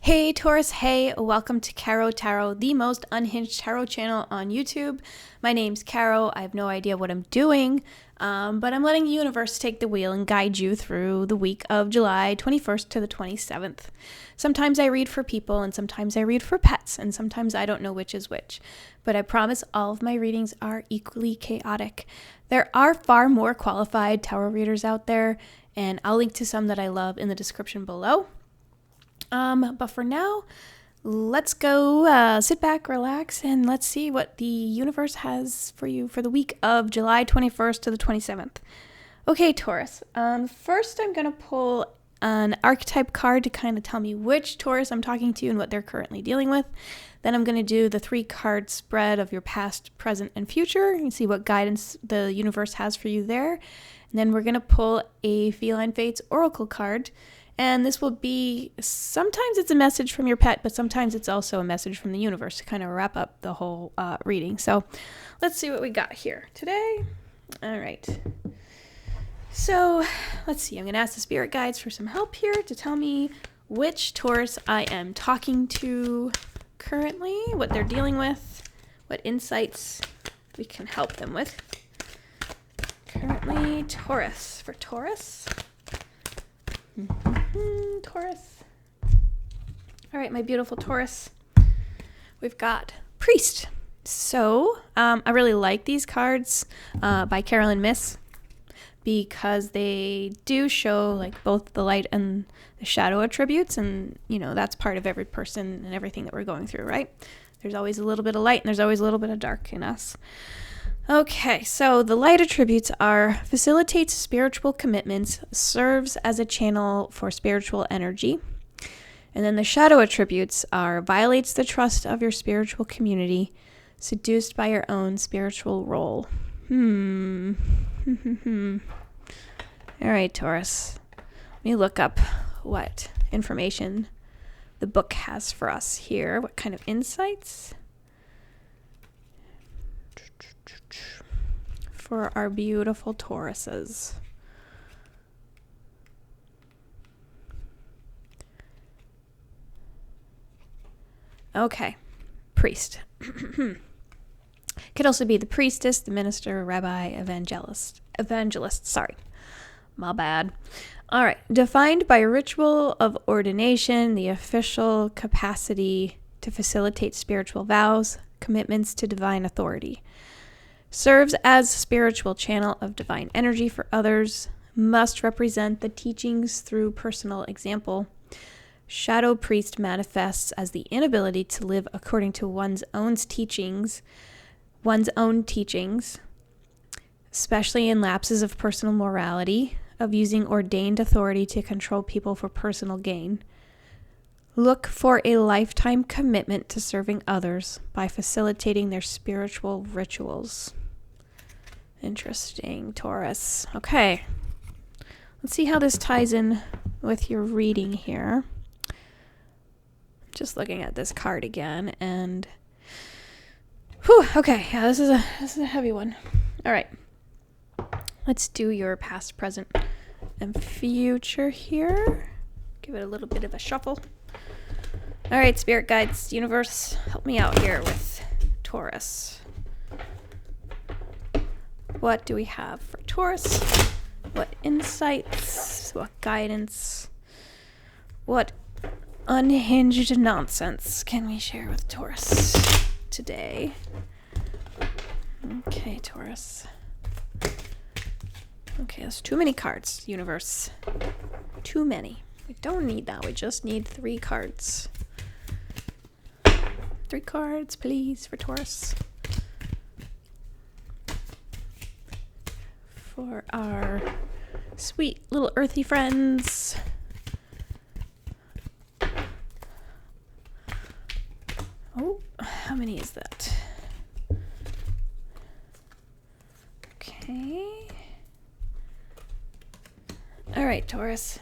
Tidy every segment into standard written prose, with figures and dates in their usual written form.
Hey Taurus, hey, welcome to Caro Tarot, the most unhinged tarot channel on YouTube. My name's Caro. I have no idea what I'm doing, but I'm letting the universe take the wheel and guide you through the week of July 21st to the 27th. Sometimes I read for people and sometimes I read for pets, and sometimes I don't know which is which, but I promise all of my readings are equally chaotic. There are far more qualified tarot readers out there, and I'll link to some that I love in the description below. But for now, let's go sit back, relax, and let's see what the universe has for you for the week of July 21st to the 27th. Okay, Taurus. First, I'm going to pull an archetype card to kind of tell me which Taurus I'm talking to and what they're currently dealing with. Then I'm going to do the 3-card spread of your past, present, and future and see what guidance the universe has for you there. And then we're going to pull a Feline Fates Oracle card. And this will be, sometimes it's a message from your pet, but sometimes it's also a message from the universe to kind of wrap up the whole reading. So let's see what we got here today. All right. So let's see. I'm going to ask the spirit guides for some help here to tell me which Taurus I am talking to currently, what they're dealing with, what insights we can help them with. Currently, Taurus. For Taurus. Taurus. All right, my beautiful Taurus. We've got Priest. So, I really like these cards by Carolyn Miss because they do show like both the light and the shadow attributes, and you know that's part of every person and everything that we're going through, right? There's always a little bit of light and there's always a little bit of dark in us. Okay, so the light attributes are facilitates spiritual commitments, serves as a channel for spiritual energy. And then the shadow attributes are violates the trust of your spiritual community, seduced by your own spiritual role. All right, Taurus. Let me look up what information the book has for us here. What kind of insights? For our beautiful Tauruses. Okay, priest. Could also be the priestess, the minister, rabbi, evangelist, sorry. My bad. All right, defined by ritual of ordination, the official capacity to facilitate spiritual vows, commitments to divine authority. Serves as spiritual channel of divine energy for others, must represent the teachings through personal example. Shadow priest manifests as the inability to live according to one's own teachings, especially in lapses of personal morality, of using ordained authority to control people for personal gain. Look for a lifetime commitment to serving others by facilitating their spiritual rituals. Interesting, Taurus. Okay. Let's see how this ties in with your reading here. Just looking at this card again, and okay. Yeah, this is a heavy one. All right. Let's do your past, present, and future here. Give it a little bit of a shuffle. All right, spirit guides, universe, help me out here with Taurus. What do we have for Taurus? What insights? What guidance? What unhinged nonsense can we share with Taurus today? Okay, Taurus. Okay, that's too many cards, universe. Too many. We don't need that. We just need 3 cards. 3 cards, please, for Taurus. For our sweet little earthy friends. Oh, how many is that? Okay. All right, Taurus.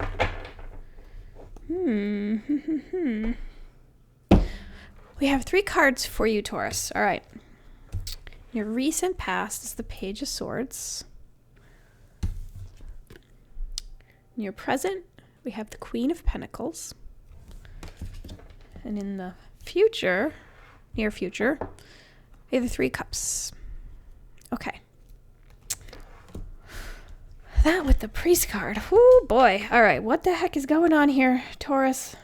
We have 3 cards for you, Taurus. All right. Your recent past is the Page of Swords. In your present, we have the Queen of Pentacles. And in the future, near future, we have the 3 cups. Okay. That with the priest card. Oh boy. All right. What the heck is going on here, Taurus?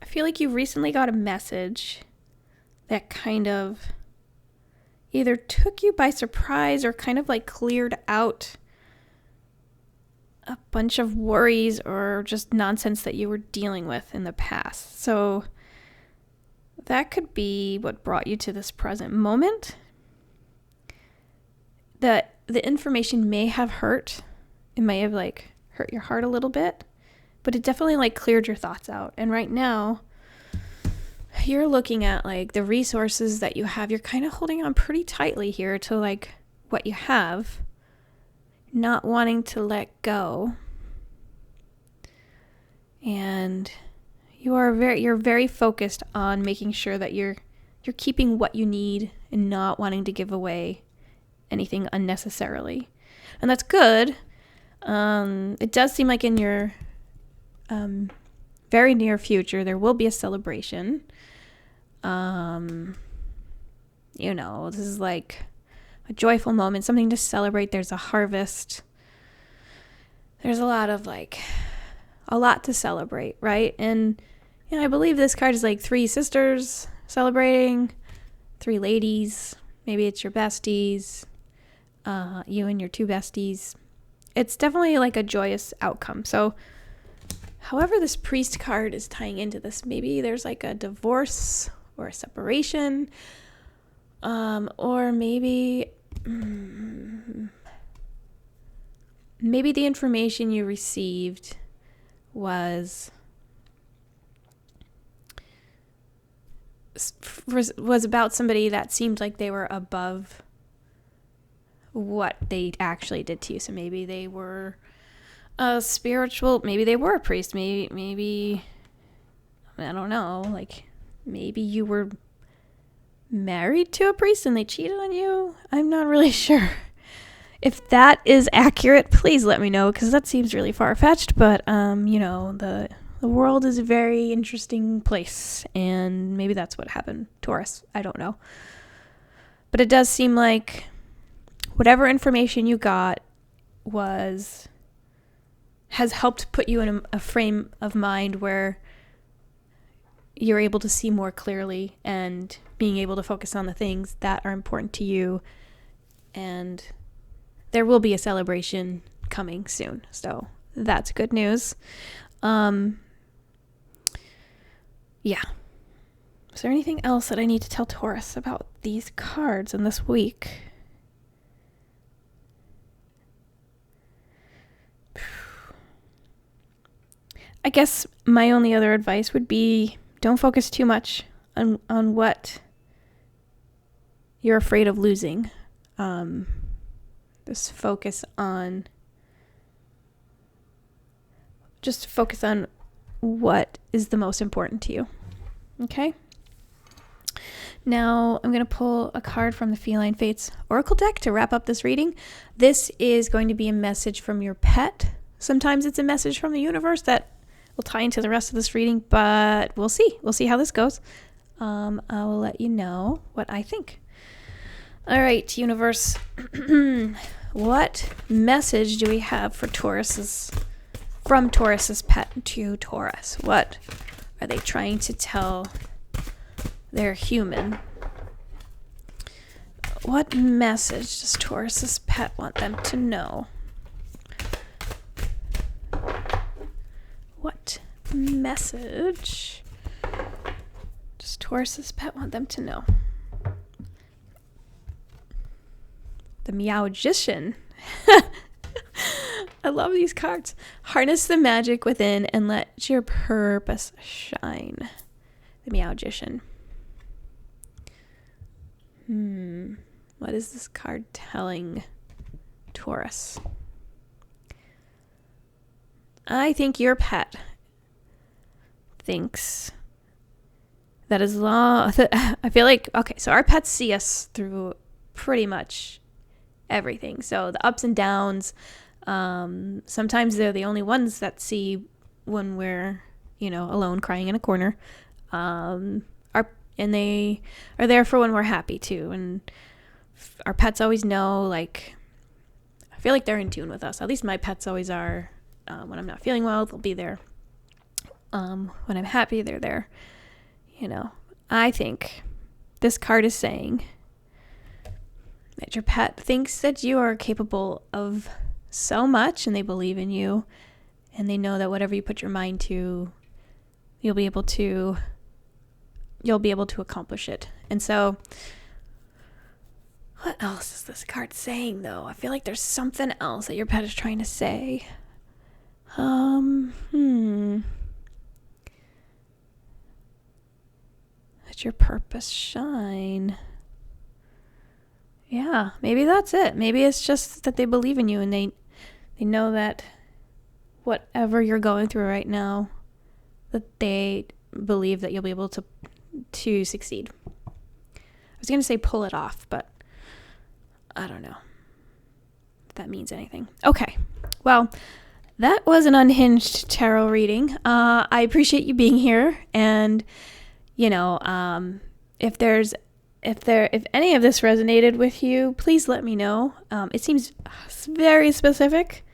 I feel like you recently got a message that kind of either took you by surprise or kind of like cleared out a bunch of worries or just nonsense that you were dealing with in the past. So that could be what brought you to this present moment. That the information may have hurt. It may have like hurt your heart a little bit, but it definitely like cleared your thoughts out. And right now, you're looking at like the resources that you have. You're kind of holding on pretty tightly here to like what you have, not wanting to let go. And you're very focused on making sure that you're keeping what you need and not wanting to give away anything unnecessarily. And that's good. It does seem like in your very near future there will be a celebration. This is like a joyful moment, something to celebrate. There's a harvest. There's a lot to celebrate, right? And I believe this card is like 3 sisters celebrating, 3 ladies. Maybe it's your besties, you and your 2 besties. It's definitely like a joyous outcome. So however this priest card is tying into this, maybe there's like a divorce or a separation, or maybe the information you received was about somebody that seemed like they were above what they actually did to you. So maybe they were a spiritual, maybe they were a priest, maybe I don't know, like maybe you were married to a priest and they cheated on you. I'm not really sure. If that is accurate, please let me know, because that seems really far-fetched, but the world is a very interesting place, and maybe that's what happened, Taurus. I don't know. But it does seem like whatever information you got has helped put you in a frame of mind where you're able to see more clearly and being able to focus on the things that are important to you. And there will be a celebration coming soon. So that's good news. Yeah. Is there anything else that I need to tell Taurus about these cards in this week? I guess my only other advice would be don't focus too much on what you're afraid of losing. Just focus on what is the most important to you. Okay? Now I'm going to pull a card from the Feline Fates Oracle deck to wrap up this reading. This is going to be a message from your pet. Sometimes it's a message from the universe that will tie into the rest of this reading, but we'll see. We'll see how this goes. I will let you know what I think. All right, universe. What message do we have for from Taurus's pet to Taurus? What are they trying to tell their human? What message does Taurus's pet want them to know? What message does Taurus's pet want them to know? The Meowgician. I love these cards. Harness the magic within and let your purpose shine. The Meowgician. What is this card telling Taurus? I think your pet thinks that as long... I feel like... Okay, so our pets see us through pretty much everything. So the ups and downs, Sometimes they're the only ones that see when we're, alone crying in a corner. And they are there for when we're happy too. And our pets always know, like, I feel like they're in tune with us. At least my pets always are. When I'm not feeling well, they'll be there. When I'm happy, they're there. I think this card is saying that your pet thinks that you are capable of so much, and they believe in you, and they know that whatever you put your mind to, you'll be able to accomplish it. And so, what else is this card saying, though? I feel like there's something else that your pet is trying to say. Let your purpose shine. Yeah, maybe that's it. Maybe it's just that they believe in you, and they know that whatever you're going through right now, that they believe that you'll be able to succeed. I was going to say pull it off, but I don't know if that means anything. Okay, well, that was an unhinged tarot reading. I appreciate you being here, and if any of this resonated with you, please let me know. It seems very specific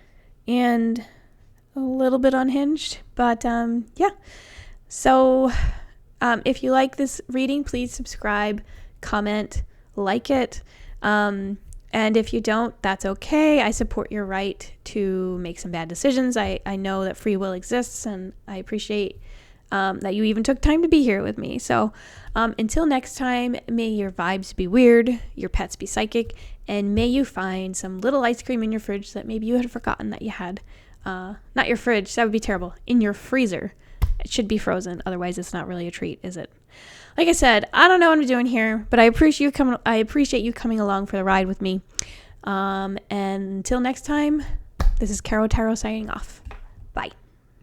and a little bit unhinged, but yeah. So if you like this reading, please subscribe, comment, like it. And if you don't, that's okay. I support your right to make some bad decisions. I know that free will exists, and I appreciate that you even took time to be here with me. So until next time, may your vibes be weird, your pets be psychic, and may you find some little ice cream in your fridge that maybe you had forgotten that you had. Not your fridge, that would be terrible. In your freezer. It should be frozen. Otherwise, it's not really a treat, is it? Like I said, I don't know what I'm doing here, but I appreciate you coming along for the ride with me. And until next time, this is Caro Tarot signing off. Bye.